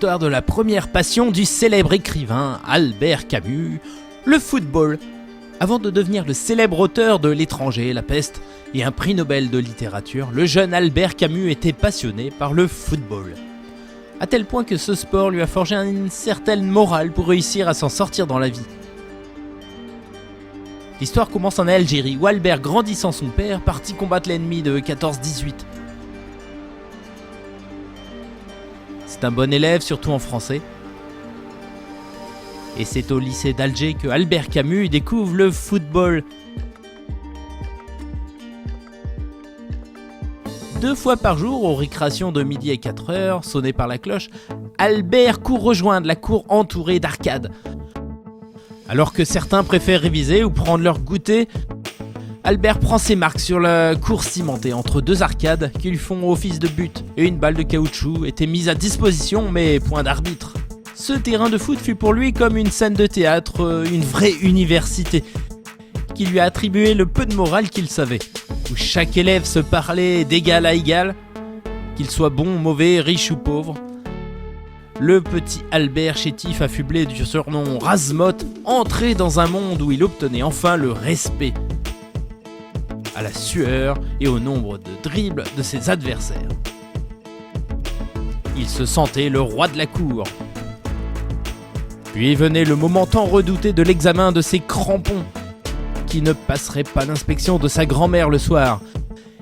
l'histoire de la première passion du célèbre écrivain Albert Camus, le football. Avant de devenir le célèbre auteur de L'étranger, la peste et un prix Nobel de littérature, le jeune Albert Camus était passionné par le football. À tel point que ce sport lui a forgé une certaine morale pour réussir à s'en sortir dans la vie. L'histoire commence en Algérie, où Albert, grandissant son père, partit combattre l'ennemi de 14-18. C'est un bon élève, surtout en français. Et c'est au lycée d'Alger que Albert Camus découvre le football. 2 fois par jour, aux récréations de midi et 4h, sonnées par la cloche, Albert court rejoindre la cour entourée d'arcades. Alors que certains préfèrent réviser ou prendre leur goûter, Albert prend ses marques sur la cour cimentée entre 2 arcades qui lui font office de but, et une balle de caoutchouc était mise à disposition, mais point d'arbitre. Ce terrain de foot fut pour lui comme une scène de théâtre, une vraie université, qui lui a attribué le peu de morale qu'il savait, où chaque élève se parlait d'égal à égal, qu'il soit bon, mauvais, riche ou pauvre. Le petit Albert, chétif, affublé du surnom Razmotte, entrait dans un monde où il obtenait enfin le respect, à la sueur et au nombre de dribbles de ses adversaires. Il se sentait le roi de la cour. Puis venait le moment tant redouté de l'examen de ses crampons, qui ne passerait pas l'inspection de sa grand-mère le soir.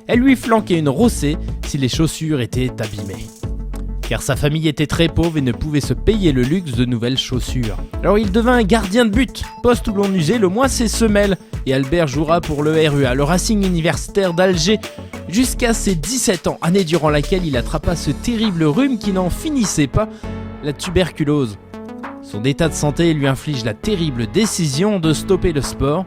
Elle lui flanquait une rossée si les chaussures étaient abîmées, car sa famille était très pauvre et ne pouvait se payer le luxe de nouvelles chaussures. Alors il devint un gardien de but, poste où l'on usait le moins ses semelles, et Albert jouera pour le RUA, le Racing Universitaire d'Alger, jusqu'à ses 17 ans, année durant laquelle il attrapa ce terrible rhume qui n'en finissait pas, la tuberculose. Son état de santé lui inflige la terrible décision de stopper le sport,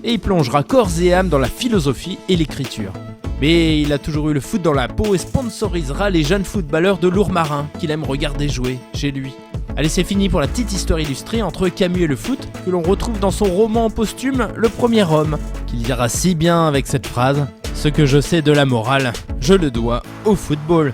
et il plongera corps et âme dans la philosophie et l'écriture. Mais il a toujours eu le foot dans la peau et sponsorisera les jeunes footballeurs de Lourmarin qu'il aime regarder jouer chez lui. Allez, c'est fini pour la petite histoire illustrée entre Camus et le foot, que l'on retrouve dans son roman posthume Le Premier Homme, qu'il dira si bien avec cette phrase: « Ce que je sais de la morale, je le dois au football. »